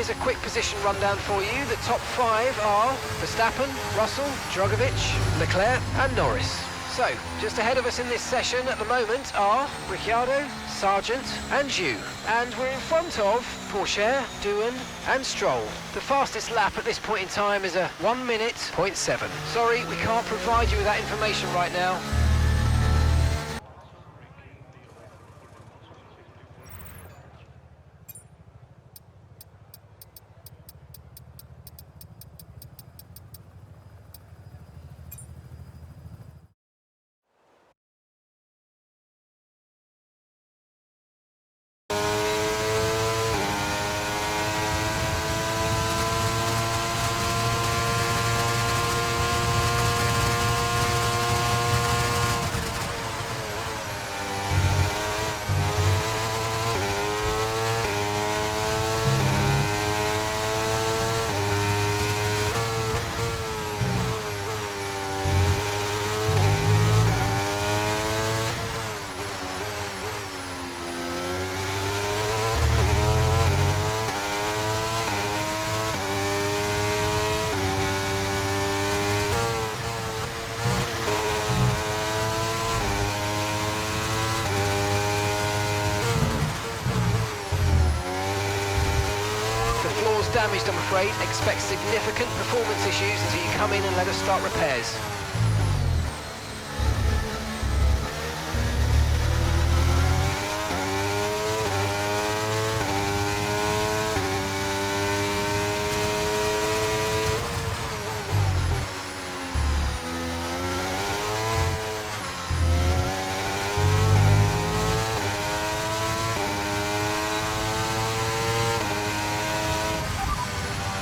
Here's a quick position rundown for you. The top 5 are Verstappen, Russell, Drogovic, Leclerc and Norris. So, just ahead of us in this session at the moment are Ricciardo, Sargent and Zhu. And we're in front of Porsche, Doohan and Stroll. The fastest lap at this point in time is a 1 minute 0.7. Sorry, we can't provide you with that information right now. Damaged, I'm afraid. Expect significant performance issues until you come in and let us start repairs.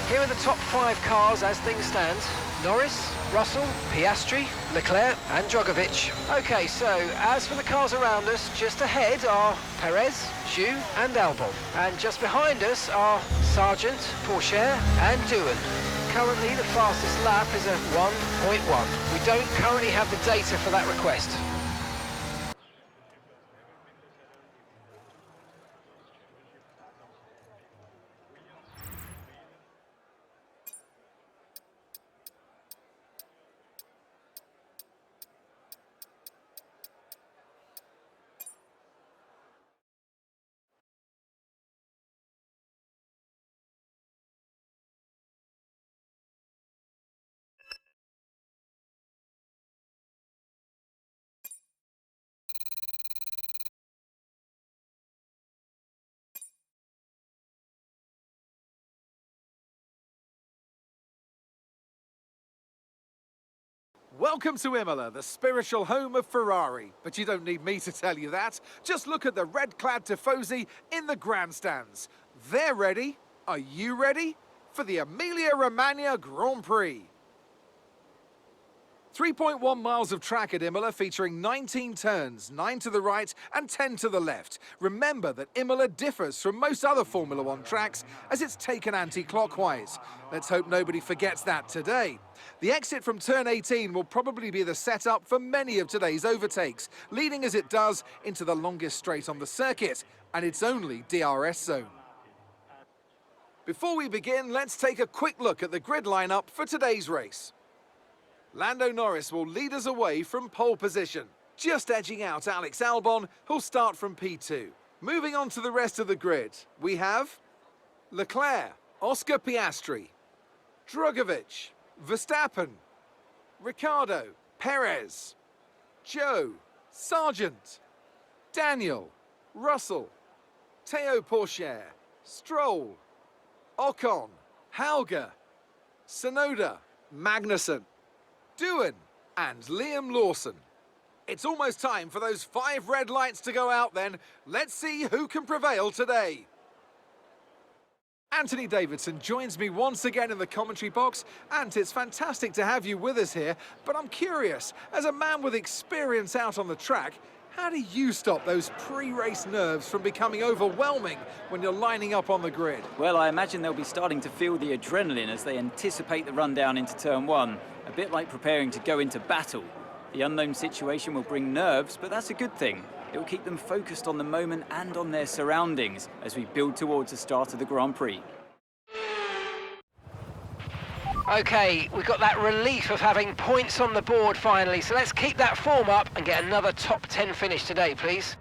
Here are the top 5 cars as things stand. Norris, Russell, Piastri, Leclerc and Drogovic. Okay, so as for the cars around us, just ahead are Perez, Zhu and Albon. And just behind us are Sargent, Porsche and Doohan. Currently the fastest lap is a 1.1. We don't currently have the data for that request. Welcome to Imola, the spiritual home of Ferrari. But you don't need me to tell you that. Just look at the red-clad Tifosi in the grandstands. They're ready. Are you ready? For the Emilia-Romagna Grand Prix. 3.1 miles of track at Imola featuring 19 turns, 9 to the right and 10 to the left. Remember that Imola differs from most other Formula One tracks as it's taken anti-clockwise. Let's hope nobody forgets that today. The exit from turn 18 will probably be the setup for many of today's overtakes, leading as it does into the longest straight on the circuit, and its only DRS zone. Before we begin, let's take a quick look at the grid lineup for today's race. Lando Norris will lead us away from pole position, just edging out Alex Albon, who'll start from P2. Moving on to the rest of the grid, we have Leclerc, Oscar Piastri, Drogovic, Verstappen, Ricciardo, Perez, Zhou, Sargent, Daniel, Russell, Théo Pourchaire, Stroll, Ocon, Hauger, Tsunoda, Magnussen, Doohan and Liam Lawson. It's almost time for those 5 red lights to go out then. Let's see who can prevail today. Anthony Davidson joins me once again in the commentary box. Ant, it's fantastic to have you with us here, but I'm curious, as a man with experience out on the track, how do you stop those pre-race nerves from becoming overwhelming when you're lining up on the grid? Well, I imagine they'll be starting to feel the adrenaline as they anticipate the run down into turn 1, a bit like preparing to go into battle. The unknown situation will bring nerves, but that's a good thing. It will keep them focused on the moment and on their surroundings as we build towards the start of the Grand Prix. Okay, we've got that relief of having points on the board finally, so let's keep that form up and get another top 10 finish today, please.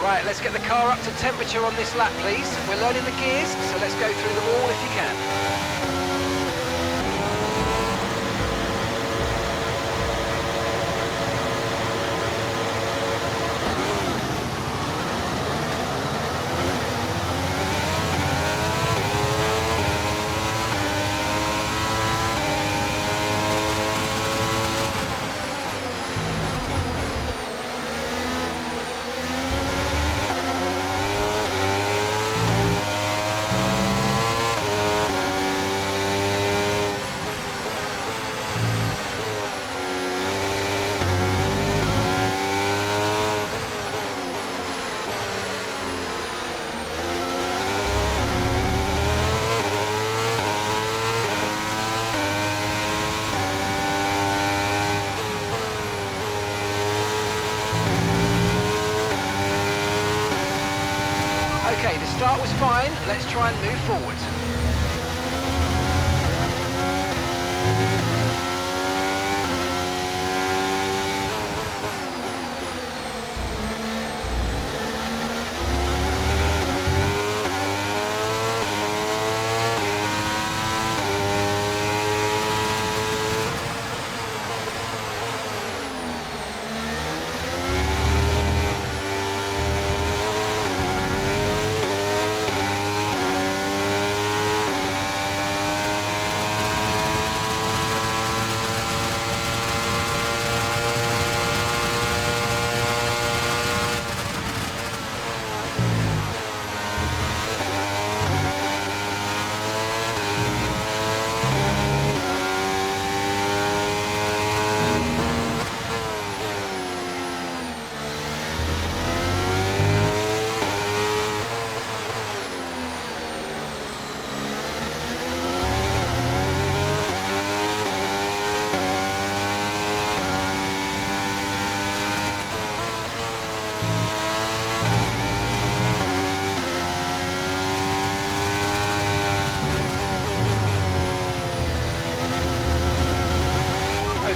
Right, let's get the car up to temperature on this lap, please. We're learning the gears, so let's go through them all if you can. Okay, the start was fine. Let's try and move forward.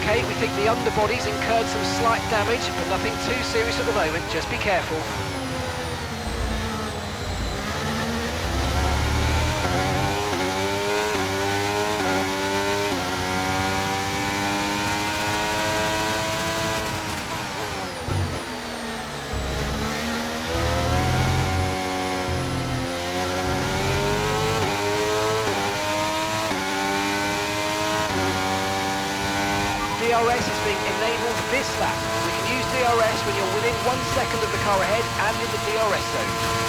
Okay, we think the underbody's incurred some slight damage, but nothing too serious at the moment. Just be careful. DRS is being enabled this lap. We can use DRS when you're within 1 second of the car ahead and in the DRS zone.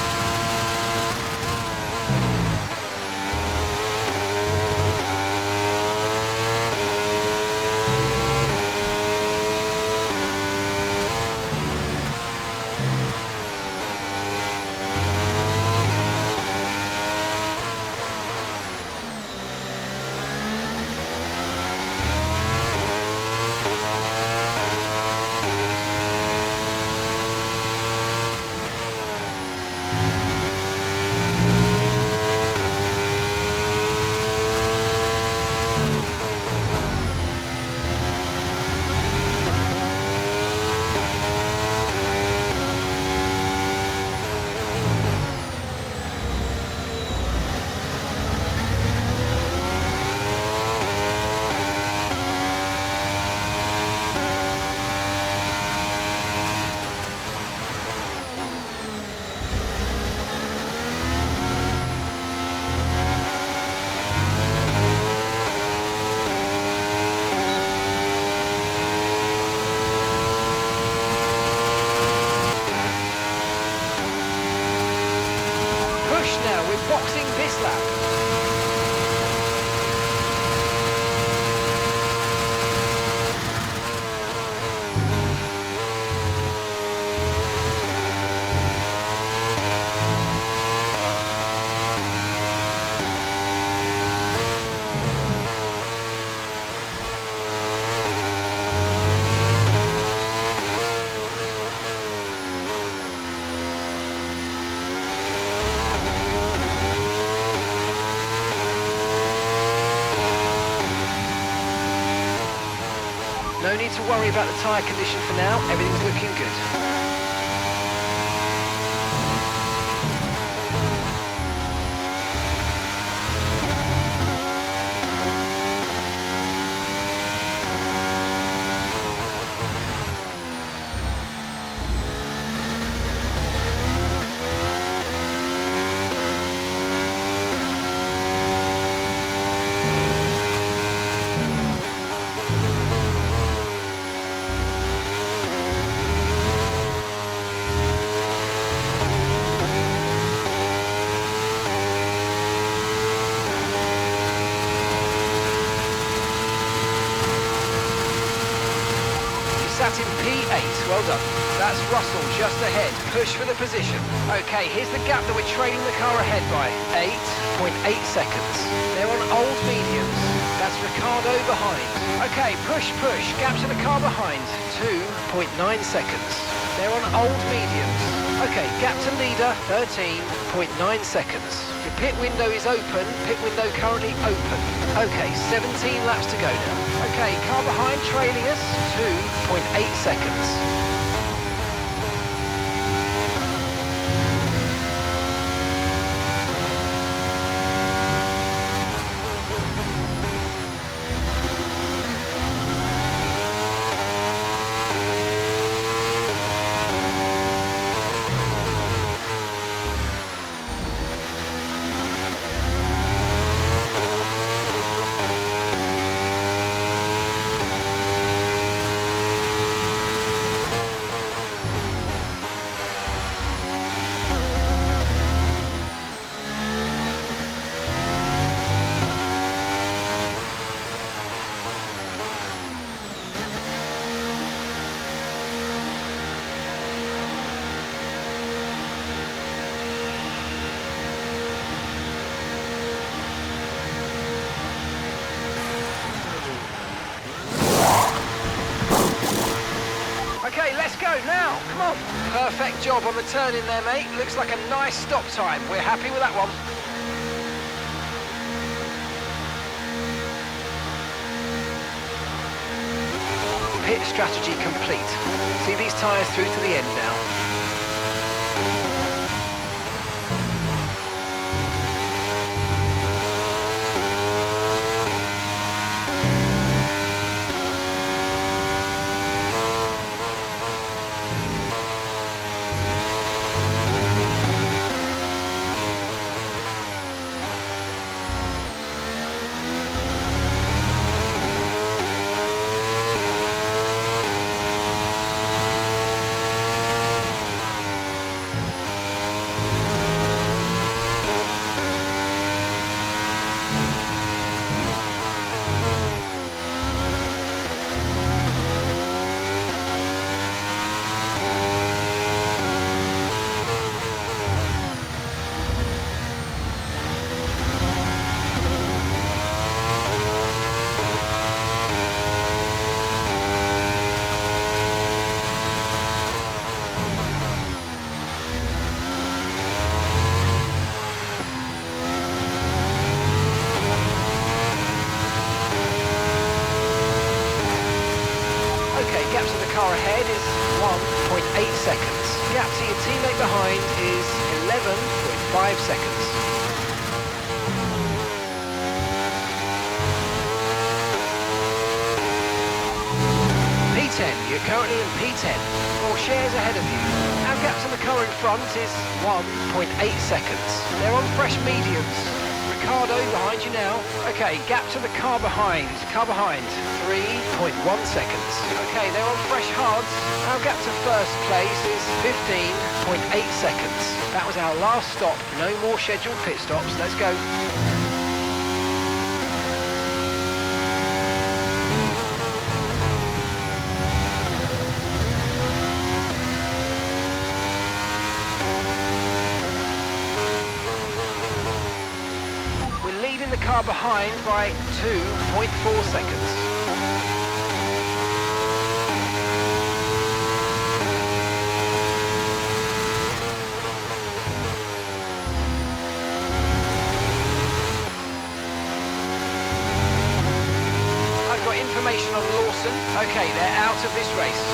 No need to worry about the tyre condition for now. Everything's looking good. Sat in P8, well done. That's Russell just ahead, push for the position. Okay, here's the gap that we're trailing the car ahead by, 8.8 seconds. They're on old mediums, that's Ricardo behind. Okay, push, gap to the car behind, 2.9 seconds. They're on old mediums. Okay, gap to leader, 13.9 seconds. Your pit window is open, pit window currently open. Okay, 17 laps to go now. Okay, car behind trailing us, 2.8 seconds. Okay, let's go now, come on. Perfect job on the turn in there, mate. Looks like a nice stop time. We're happy with that one. Pit strategy complete. See these tyres through to the end now. Gap to the car ahead is 1.8 seconds. Gap to your teammate behind is 11.5 seconds. P10, you're currently in P10. 4 shares ahead of you. Our gap to the car in front is 1.8 seconds. They're on fresh mediums. Ricardo behind you now. Okay, gap to the car behind. 3.1 seconds. Okay, they're on fresh hards. Our gap to first place is 15.8 seconds. That was our last stop. No more scheduled pit stops. Let's go. The car behind by 2.4 seconds. I've got information information on Lawson. Okay, they're out of this race.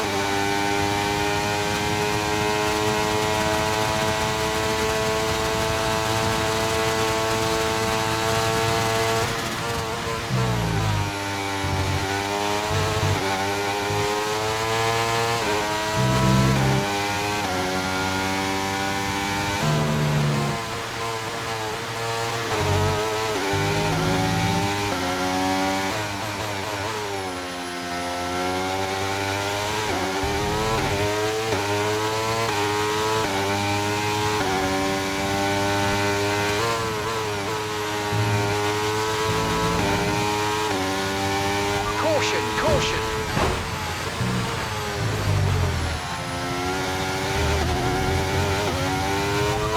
Caution.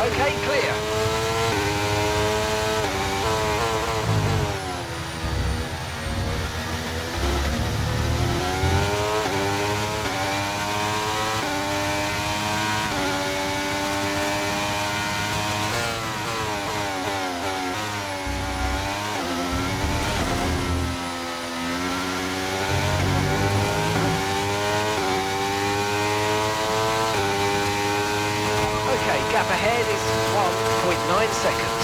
Okay, clear. Gap ahead is 1.9 seconds.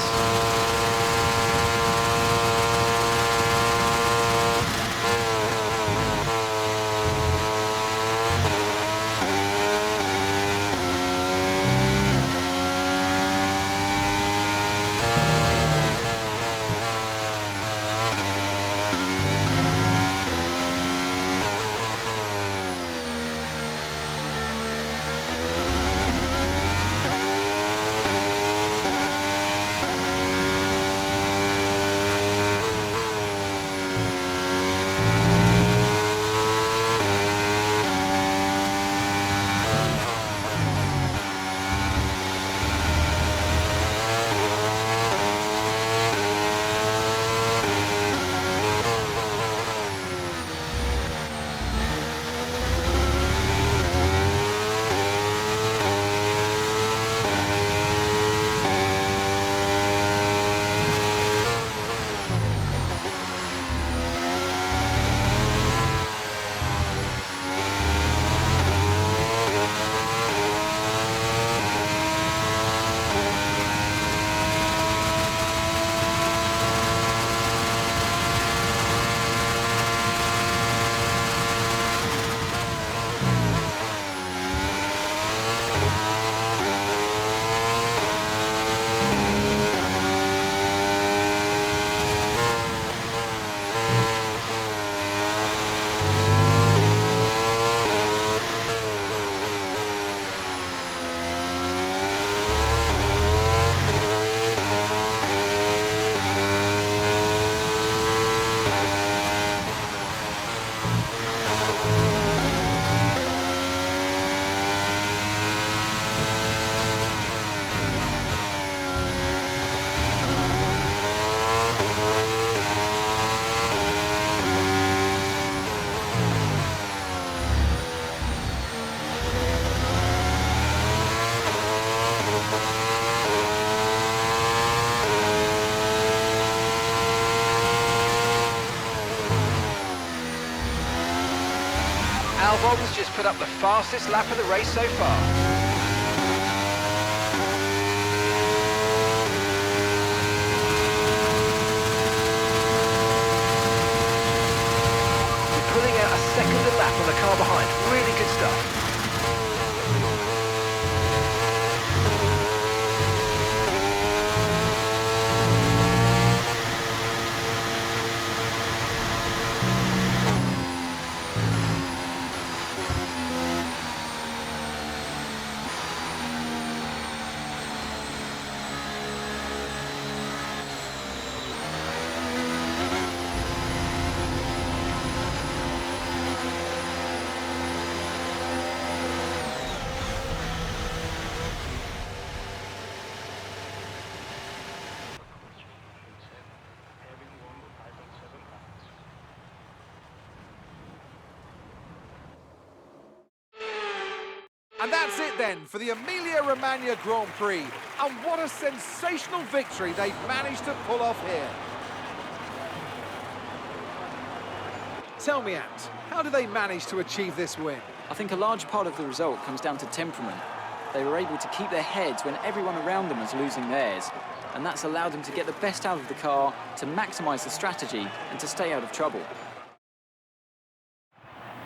Albon's just put up the fastest lap of the race so far. Pulling out a second a lap on the car behind. Really good stuff. And that's it then for the Emilia-Romagna Grand Prix. And what a sensational victory they've managed to pull off here. Tell me, Ant, how did they manage to achieve this win? I think a large part of the result comes down to temperament. They were able to keep their heads when everyone around them was losing theirs, and that's allowed them to get the best out of the car, to maximise the strategy, and to stay out of trouble.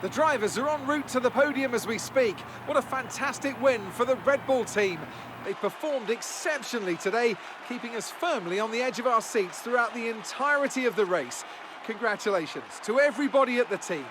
The drivers are en route to the podium as we speak. What a fantastic win for the Red Bull team. They've performed exceptionally today, keeping us firmly on the edge of our seats throughout the entirety of the race. Congratulations to everybody at the team.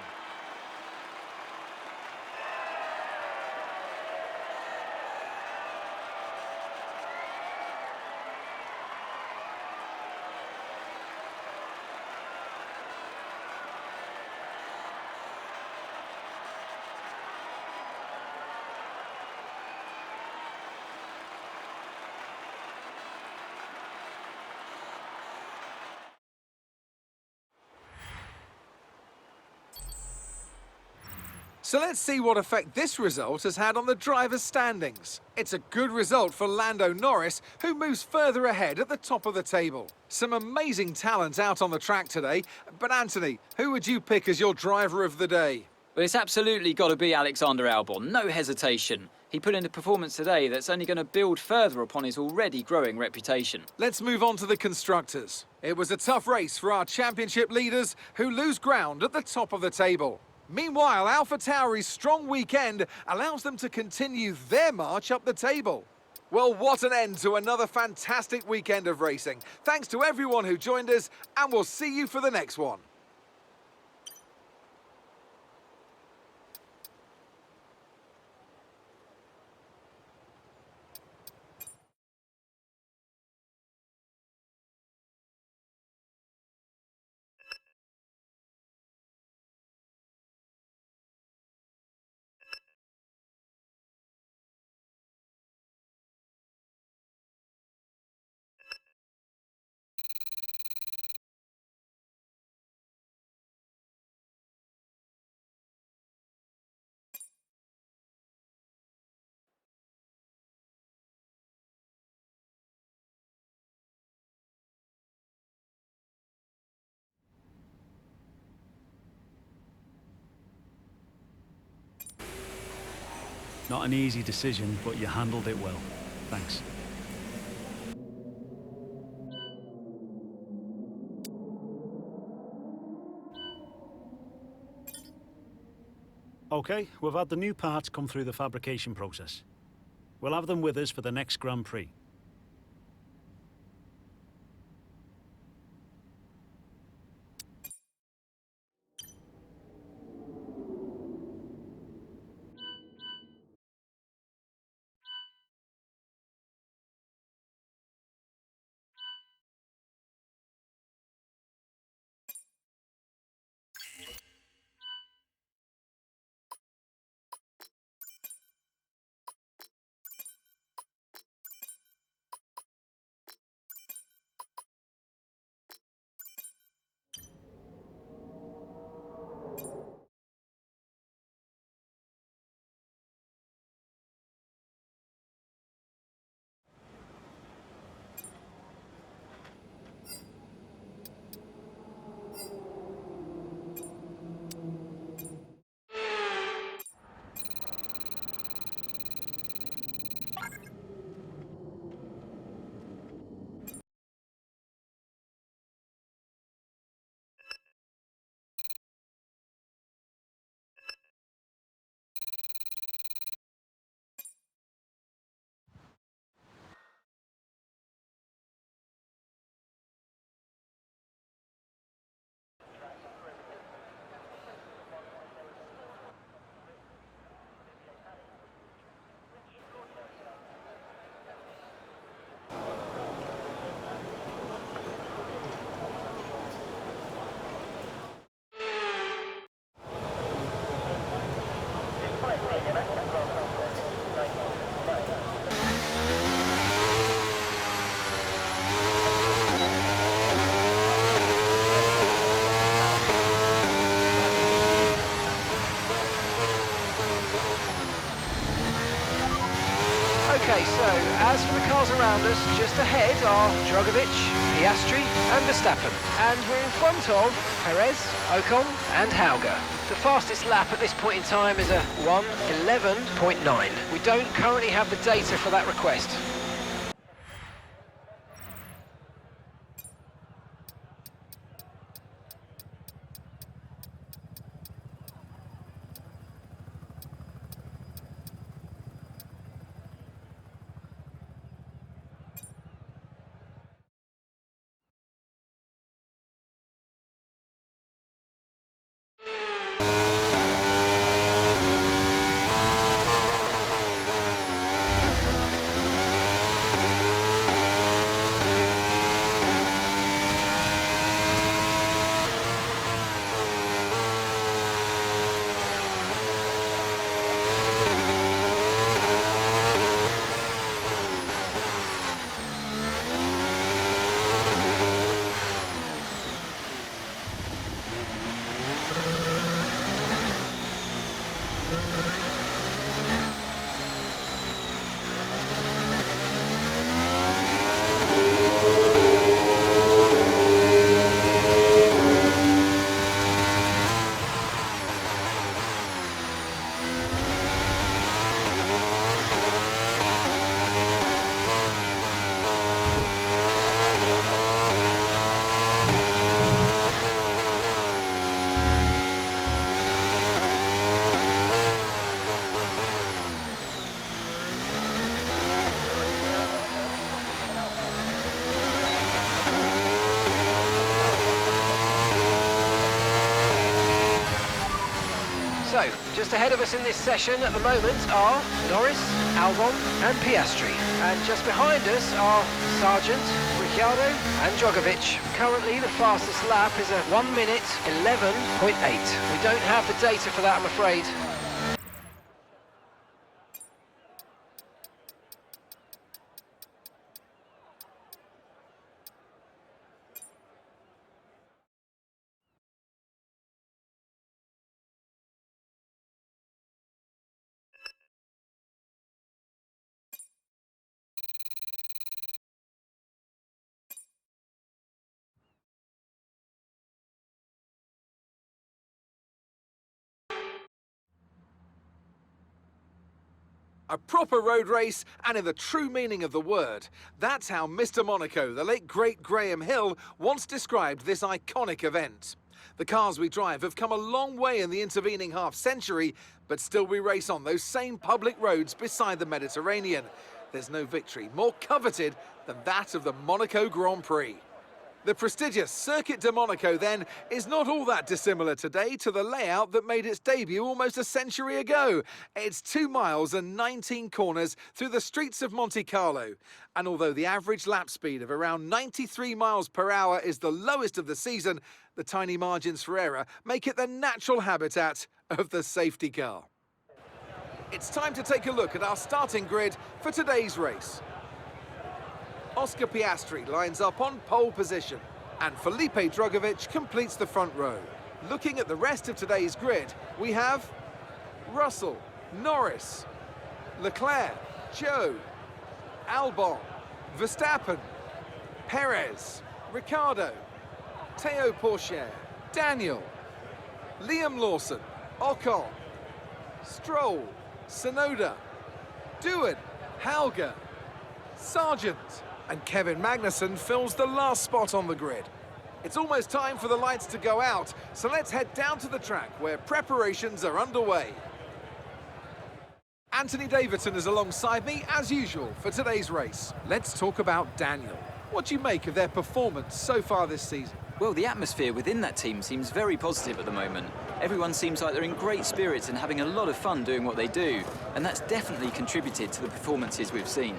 So let's see what effect this result has had on the drivers' standings. It's a good result for Lando Norris, who moves further ahead at the top of the table. Some amazing talent out on the track today. But Anthony, who would you pick as your driver of the day? Well, it's absolutely got to be Alexander Albon, no hesitation. He put in a performance today that's only going to build further upon his already growing reputation. Let's move on to the constructors. It was a tough race for our championship leaders, who lose ground at the top of the table. Meanwhile, AlphaTauri's strong weekend allows them to continue their march up the table. Well, what an end to another fantastic weekend of racing. Thanks to everyone who joined us, and we'll see you for the next one. Not an easy decision, but you handled it well. Thanks. Okay, we've had the new parts come through the fabrication process. We'll have them with us for the next Grand Prix. as for the cars around us, just ahead are Drogovic, Piastri and Verstappen. And we're in front of Perez, Ocon and Hauger. The fastest lap at this point in time is a 1:11.9. We don't currently have the data for that request. So, just ahead of us in this session at the moment are Norris, Albon and Piastri. And just behind us are Sargent, Ricciardo and Drogovic. Currently the fastest lap is a 1:11.8. We don't have the data for that, I'm afraid. A proper road race, and in the true meaning of the word. That's how Mr. Monaco, the late great Graham Hill, once described this iconic event. The cars we drive have come a long way in the intervening half-century, but still we race on those same public roads beside the Mediterranean. There's no victory more coveted than that of the Monaco Grand Prix. The prestigious Circuit de Monaco, then, is not all that dissimilar today to the layout that made its debut almost a century ago. It's 2 miles and 19 corners through the streets of Monte Carlo. And although the average lap speed of around 93 miles per hour is the lowest of the season, the tiny margins for error make it the natural habitat of the safety car. It's time to take a look at our starting grid for today's race. Oscar Piastri lines up on pole position, and Felipe Drogovic completes the front row. Looking at the rest of today's grid, we have Russell, Norris, Leclerc, Joe, Albon, Verstappen, Perez, Ricciardo, Théo Pourchaire, Daniel, Liam Lawson, Ocon, Stroll, Tsunoda, Doohan, Hauger, Sargent, and Kevin Magnussen fills the last spot on the grid. It's almost time for the lights to go out, so let's head down to the track where preparations are underway. Anthony Davidson is alongside me, as usual, for today's race. Let's talk about Daniel. What do you make of their performance so far this season? Well, the atmosphere within that team seems very positive at the moment. Everyone seems like they're in great spirits and having a lot of fun doing what they do, and that's definitely contributed to the performances we've seen.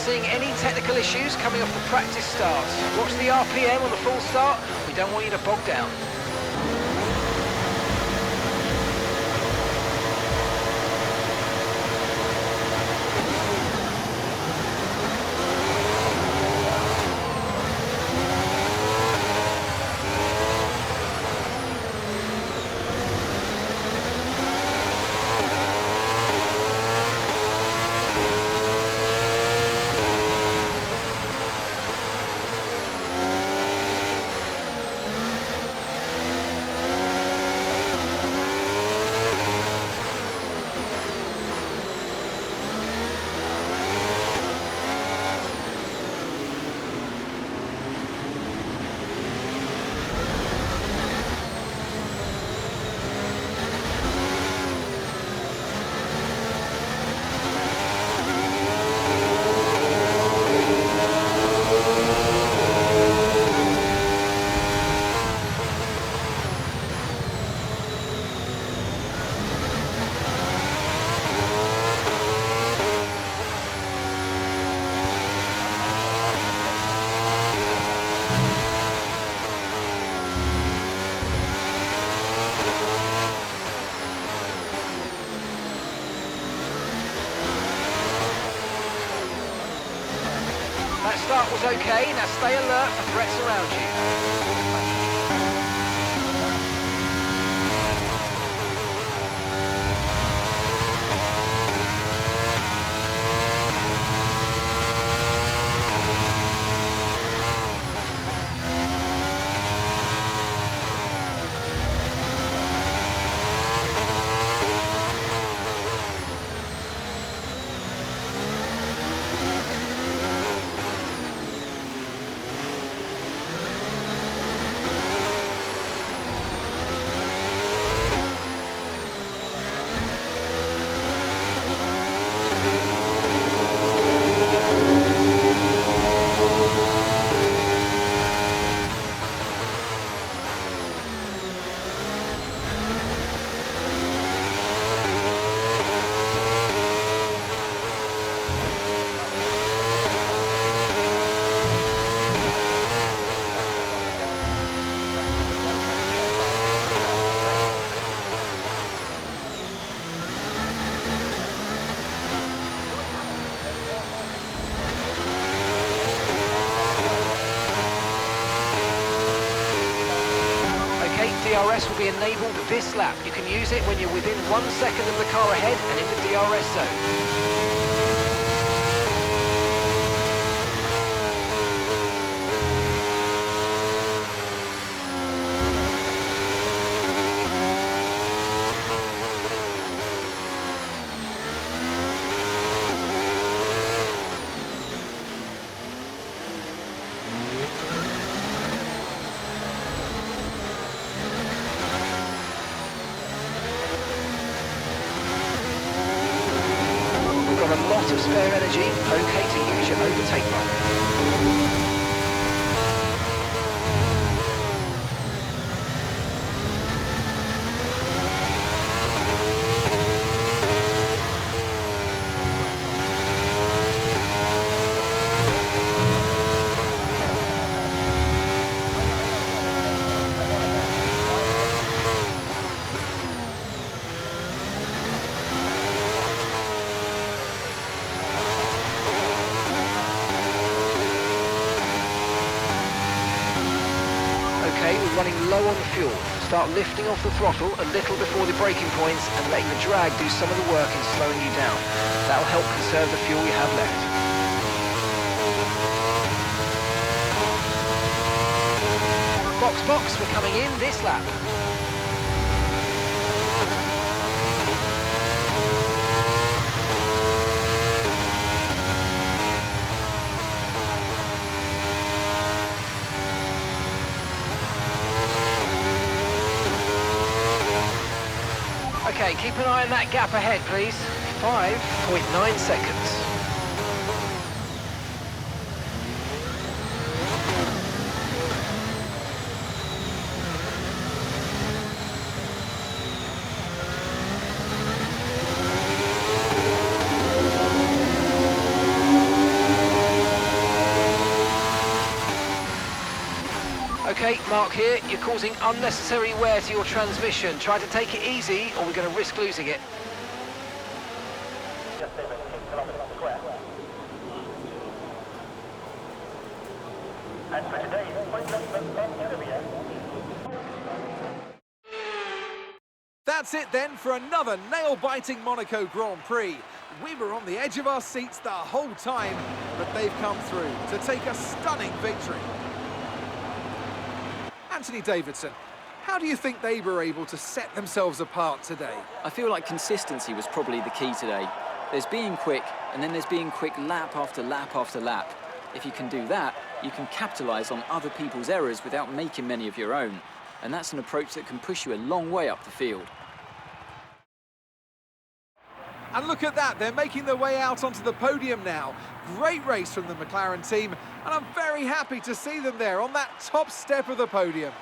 seeing any technical issues coming off the practice starts. Watch the RPM on the full start. We don't want you to bog down. That start was okay, now stay alert for threats around you. DRS will be enabled this lap. You can use it when you're within 1 second of the car ahead and in the DRS zone. Got a lot of spare energy, okay to use your overtake button. Okay, we're running low on fuel. Start lifting off the throttle a little before the braking points and letting the drag do some of the work in slowing you down. That'll help conserve the fuel you have left. Box, we're coming in this lap. Okay, keep an eye on that gap ahead, please. 5.9 seconds. OK, Mark here. You're causing unnecessary wear to your transmission. Try to take it easy or we're going to risk losing it. And for today's That's it then for another nail-biting Monaco Grand Prix. We were on the edge of our seats the whole time, but they've come through to take a stunning victory. Anthony Davidson, how do you think they were able to set themselves apart today? I feel like consistency was probably the key today. There's being quick, and then there's being quick lap after lap after lap. If you can do that, you can capitalise on other people's errors without making many of your own. And that's an approach that can push you a long way up the field. And look at that, they're making their way out onto the podium now. Great race from the McLaren team, and I'm very happy to see them there on that top step of the podium.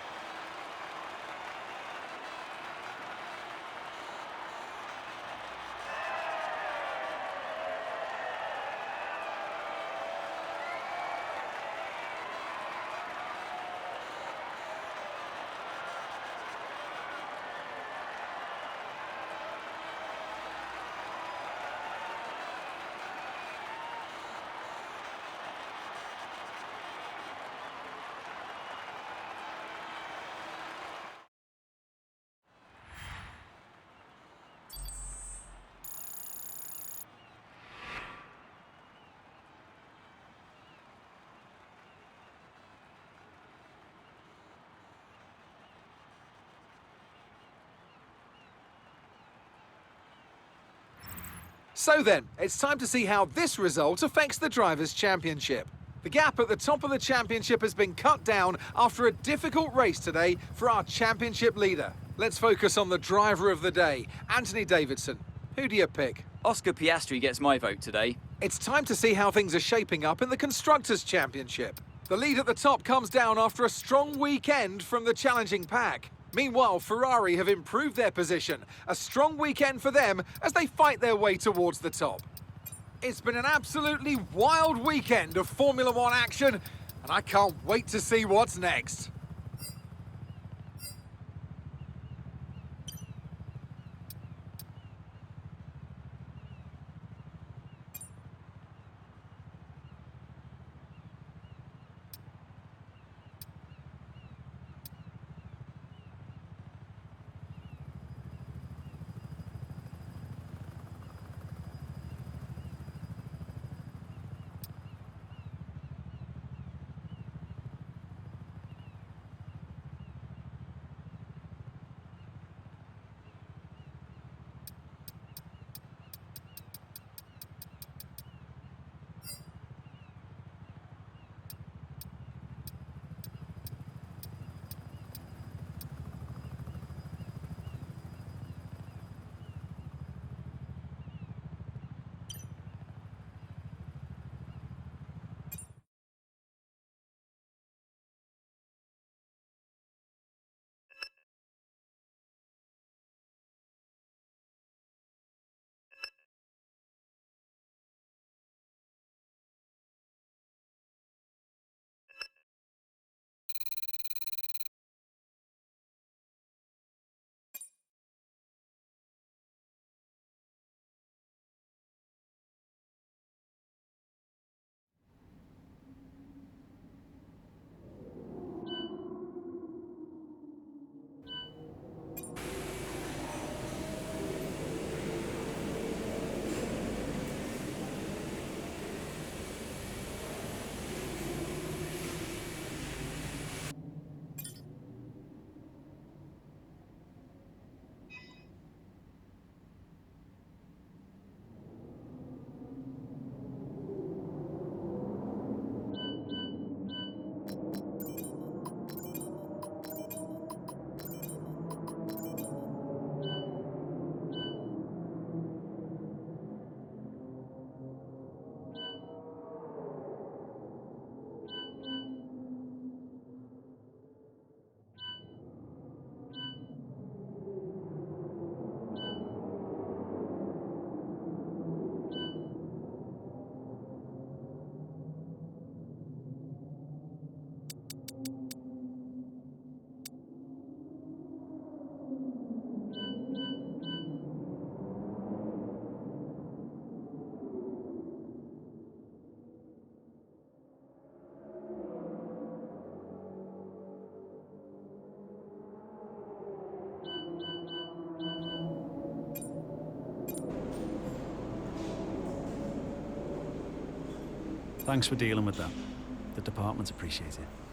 So then, it's time to see how this result affects the Drivers' Championship. The gap at the top of the championship has been cut down after a difficult race today for our championship leader. Let's focus on the driver of the day, Anthony Davidson. Who do you pick? Oscar Piastri gets my vote today. It's time to see how things are shaping up in the Constructors' Championship. The lead at the top comes down after a strong weekend from the challenging pack. Meanwhile, Ferrari have improved their position. A strong weekend for them as they fight their way towards the top. It's been an absolutely wild weekend of Formula One action, and I can't wait to see what's next. Thanks for dealing with that. The departments appreciate it.